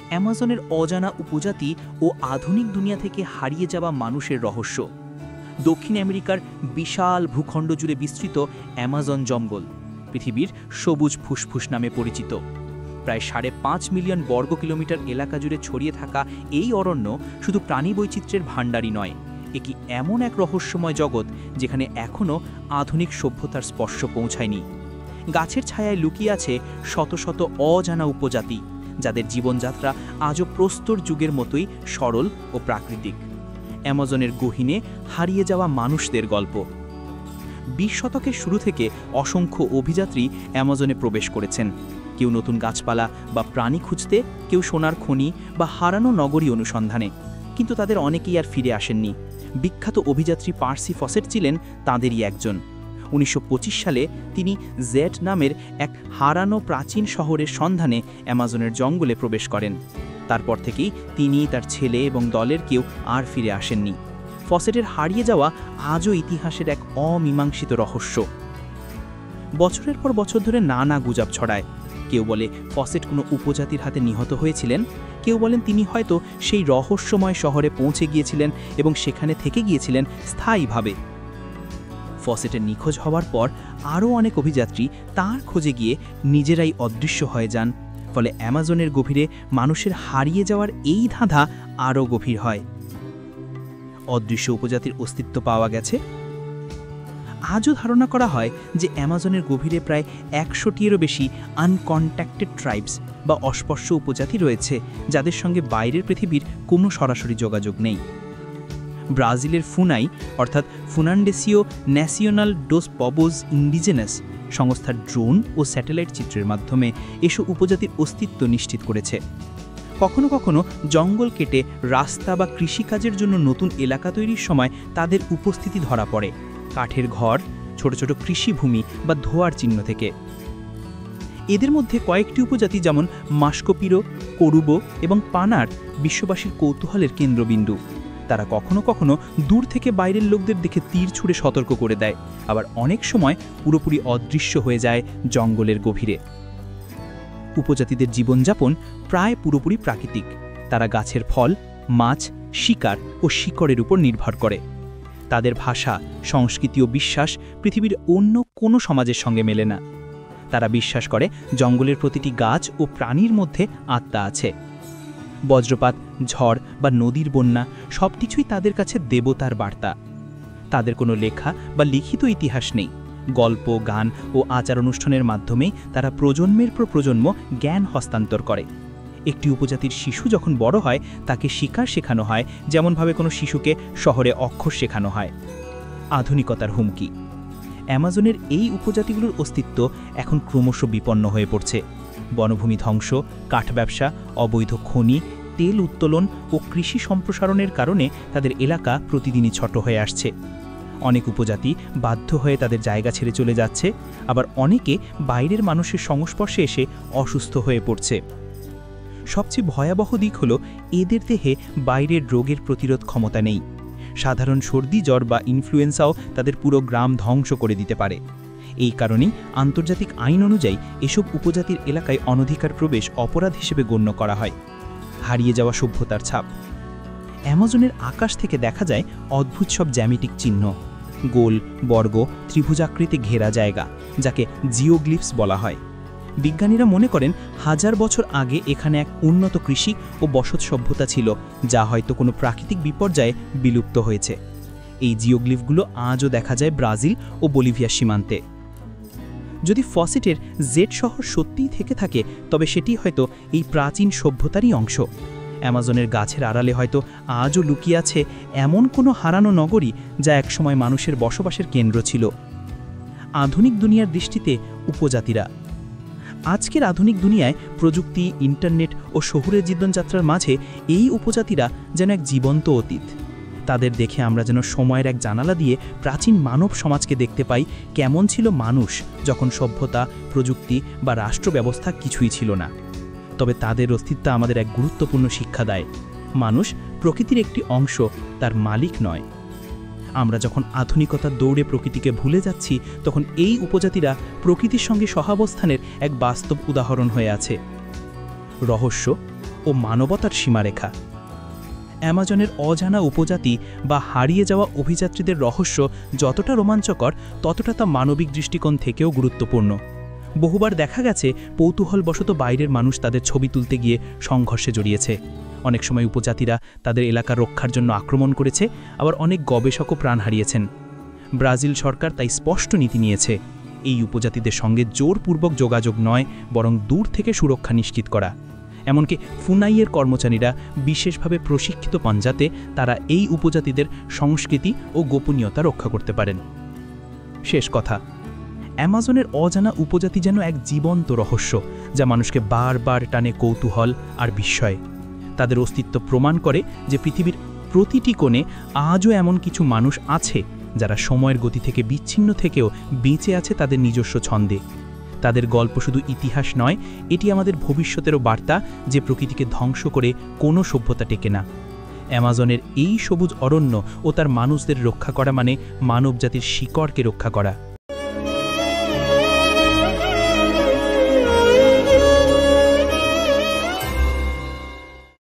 অ্যামাজনের অজানা উপজাতি ও আধুনিক দুনিয়া থেকে হারিয়ে যাওয়া মানুষের রহস্য। দক্ষিণ আমেরিকার বিশাল ভূখণ্ড জুড়ে বিস্তৃত অ্যামাজন জঙ্গল পৃথিবীর সবুজ ফুসফুস নামে পরিচিত। প্রায় 5.5 মিলিয়ন বর্গ কিলোমিটার এলাকা জুড়ে ছড়িয়ে থাকা এই অরণ্য শুধু প্রাণী বৈচিত্র্যের ভাণ্ডারই নয়, এটি এমন এক রহস্যময় জগৎ যেখানে এখনও আধুনিক সভ্যতার স্পর্শ পৌঁছায়নি। গাছের ছায়ায় লুকিয়ে আছে শত শত অজানা উপজাতি, যাদের জীবনযাত্রা আজও প্রস্তর যুগের মতোই সরল ও প্রাকৃতিক। অ্যামাজনের গহীনে হারিয়ে যাওয়া মানুষদের গল্প। 20 শতকের শুরু থেকে অসংখ্য অভিযাত্রী অ্যামাজনে প্রবেশ করেছেন, কেউ নতুন গাছপালা বা প্রাণী খুঁজতে, কেউ সোনার খনি বা হারানো নগরী অনুসন্ধানে। কিন্তু তাদের অনেকেই আর ফিরে আসেননি। বিখ্যাত অভিযাত্রী পার্সি ফসেট ছিলেন তাঁদেরই একজন। 1925 সালে তিনি জেট নামের এক হারানো প্রাচীন শহরের সন্ধানে অ্যামাজনের জঙ্গলে প্রবেশ করেন। তারপর থেকেই তিনি, তার ছেলে এবং দলের কেউ আর ফিরে আসেননি। ফসেটের হারিয়ে যাওয়া আজও ইতিহাসের এক অমীমাংসিত রহস্য। বছরের পর বছর ধরে নানা গুজব ছড়ায়। কেউ বলে ফসেট কোনো উপজাতির হাতে নিহত হয়েছিলেন, কেউ বলেন তিনি হয়তো সেই রহস্যময় শহরে পৌঁছে গিয়েছিলেন এবং সেখানে থেকে গিয়েছিলেন স্থায়ীভাবে। ফসেটের নিখোঁজ হওয়ার পর আরও অনেক অভিযাত্রী তার খোঁজে গিয়ে নিজেরাই অদৃশ্য হয়ে যান। ফলে অ্যামাজনের গভীরে মানুষের হারিয়ে যাওয়ার এই ধাঁধা আরও গভীর হয়। অদৃশ্য উপজাতির অস্তিত্ব পাওয়া গেছে। আজও ধারণা করা হয় যে অ্যামাজনের গভীরে প্রায় 100টিরও বেশি আনকন্ট্যাক্টেড ট্রাইবস বা অস্পর্শ উপজাতি রয়েছে, যাদের সঙ্গে বাইরের পৃথিবীর কোনো সরাসরি যোগাযোগ নেই। ব্রাজিলের ফুনাই অর্থাৎ ফুনান্ডেসিও ন্যাশনাল ডোস পবোজ ইন্ডিজেনাস সংস্থার ড্রোন ও স্যাটেলাইট চিত্রের মাধ্যমে এসব উপজাতির অস্তিত্ব নিশ্চিত করেছে। কখনো কখনো জঙ্গল কেটে রাস্তা বা কৃষিকাজের জন্য নতুন এলাকা তৈরির সময় তাদের উপস্থিতি ধরা পড়ে, কাঠের ঘর, ছোট ছোট কৃষিভূমি বা ধোয়ার চিহ্ন থেকে। এদের মধ্যে কয়েকটি উপজাতি যেমন মাস্কোপিরো, করুবো এবং পানার বিশ্ববাসীর কৌতূহলের কেন্দ্রবিন্দু। তারা কখনো কখনো দূর থেকে বাইরের লোকদের দেখে তীর ছুঁড়ে সতর্ক করে দেয়, আবার অনেক সময় পুরোপুরি অদৃশ্য হয়ে যায় জঙ্গলের গভীরে। উপজাতিদের জীবনযাপন প্রায় পুরোপুরি প্রাকৃতিক। তারা গাছের ফল, মাছ, শিকার ও শিকড়ের উপর নির্ভর করে। তাদের ভাষা, সংস্কৃতি ও বিশ্বাস পৃথিবীর অন্য কোনো সমাজের সঙ্গে মেলে না। তারা বিশ্বাস করে জঙ্গলের প্রতিটি গাছ ও প্রাণীর মধ্যে আত্মা আছে। বজ্রপাত, ঝড় বা নদীর বন্যা সবকিছুই তাদের কাছে দেবতার বার্তা। তাদের কোনো লেখা বা লিখিত ইতিহাস নেই। গল্প, গান ও আচার অনুষ্ঠানের মাধ্যমেই তারা প্রজন্মের পর প্রজন্ম জ্ঞান হস্তান্তর করে। একটি উপজাতির শিশু যখন বড় হয়, তাকে শিকার শেখানো হয় যেমনভাবে কোনো শিশুকে শহরে অক্ষর শেখানো হয়। আধুনিকতার হুমকি। অ্যামাজনের এই উপজাতিগুলোর অস্তিত্ব এখন ক্রমশ বিপন্ন হয়ে পড়ছে। বনভূমি ধ্বংস, কাঠ ব্যবসা, অবৈধ খনি, তেল উত্তোলন ও কৃষি সম্প্রসারণের কারণে তাদের এলাকা প্রতিদিনই ছোট হয়ে আসছে। অনেক উপজাতি বাধ্য হয়ে তাদের জায়গা ছেড়ে চলে যাচ্ছে, আবার অনেকে বাইরের মানুষের সংস্পর্শে এসে অসুস্থ হয়ে পড়ছে। সবচেয়ে ভয়াবহ দিক হলো এদের দেহে বাইরের রোগের প্রতিরোধ ক্ষমতা নেই। সাধারণ সর্দি, জ্বর বা ইনফ্লুয়েঞ্জাও তাদের পুরো গ্রাম ধ্বংস করে দিতে পারে। এই কারণেই আন্তর্জাতিক আইন অনুযায়ী এসব উপজাতির এলাকায় অনধিকার প্রবেশ অপরাধ হিসেবে গণ্য করা হয়। হারিয়ে যাওয়া সভ্যতার ছাপ। অ্যামাজনের আকাশ থেকে দেখা যায় অদ্ভুত সব জ্যামিতিক চিহ্ন, গোল, বর্গ, ত্রিভুজাকৃতি ঘেরা জায়গা, যাকে জিওগ্লিফস বলা হয়। বিজ্ঞানীরা মনে করেন 1000 বছর আগে এখানে এক উন্নত কৃষি ও বসত সভ্যতা ছিল, যা হয়তো কোনো প্রাকৃতিক বিপর্যয়ে বিলুপ্ত হয়েছে। এই জিওগ্লিফগুলো আজও দেখা যায় ব্রাজিল ও বলিভিয়ার সীমান্তে। যদি ফসেটের জেট শহর সত্যিই থেকে থাকে, তবে সেটি হয়তো এই প্রাচীন সভ্যতারই অংশ। অ্যামাজনের গাছের আড়ালে হয়তো আজও লুকিয়ে আছে এমন কোনো হারানো নগরী, যা একসময় মানুষের বসবাসের কেন্দ্র ছিল। আধুনিক দুনিয়ার দৃষ্টিতে উপজাতিরা। আজকের আধুনিক দুনিয়ায় প্রযুক্তি, ইন্টারনেট ও শহুরে জীবনযাত্রার মাঝে এই উপজাতিরা যেন এক জীবন্ত অতীত। তাদের দেখে আমরা যেন সময়ের এক জানালা দিয়ে প্রাচীন মানব সমাজকে দেখতে পাই, কেমন ছিল মানুষ যখন সভ্যতা, প্রযুক্তি বা রাষ্ট্র ব্যবস্থা কিছুই ছিল না। তবে তাদের অস্তিত্ব আমাদের এক গুরুত্বপূর্ণ শিক্ষা দেয়। মানুষ প্রকৃতির একটি অংশ, তার মালিক নয়। আমরা যখন আধুনিকতার দৌড়ে প্রকৃতিকে ভুলে যাচ্ছি, তখন এই উপজাতিরা প্রকৃতির সঙ্গে সহাবস্থানের এক বাস্তব উদাহরণ হয়ে আছে। রহস্য, ও মানবতার সীমারেখা। অ্যামাজনের অজানা উপজাতি বা হারিয়ে যাওয়া অভিযাত্রীদের রহস্য যতটা রোমাঞ্চকর, ততটা তা মানবিক দৃষ্টিকোণ থেকেও গুরুত্বপূর্ণ। বহুবার দেখা গেছে কৌতূহলবশত বাইরের মানুষ তাদের ছবি তুলতে গিয়ে সংঘর্ষে জড়িয়েছে। অনেক সময় উপজাতিরা তাদের এলাকা রক্ষার জন্য আক্রমণ করেছে, আবার অনেক গবেষকও প্রাণ হারিয়েছেন। ব্রাজিল সরকার তাই স্পষ্ট নীতি নিয়েছে, এই উপজাতিদের সঙ্গে জোরপূর্বক যোগাযোগ নয়, বরং দূর থেকে সুরক্ষা নিশ্চিত করা। এমনকি ফুনাইয়ের কর্মচারীরা বিশেষভাবে প্রশিক্ষিত পান যাতে তারা এই উপজাতিদের সংস্কৃতি ও গোপনীয়তা রক্ষা করতে পারেন। শেষ কথা, অ্যামাজনের অজানা উপজাতি যেন এক জীবন্ত রহস্য, যা মানুষকে বারবার টানে কৌতূহল আর বিস্ময়ে। তাদের অস্তিত্ব প্রমাণ করে যে পৃথিবীর প্রতিটি কোণে আজও এমন কিছু মানুষ আছে যারা সময়ের গতি থেকে বিচ্ছিন্ন থেকেও বেঁচে আছে তাদের নিজস্ব ছন্দে। তাদের গল্প শুধু ইতিহাস নয়, এটি আমাদের ভবিষ্যতেরও বার্তা যে প্রকৃতিকে ধ্বংস করে কোনো সভ্যতা টেকে না। অ্যামাজনের এই সবুজ অরণ্য ও তার মানুষদের রক্ষা করা মানে মানবজাতির শিকড়কে রক্ষা করা।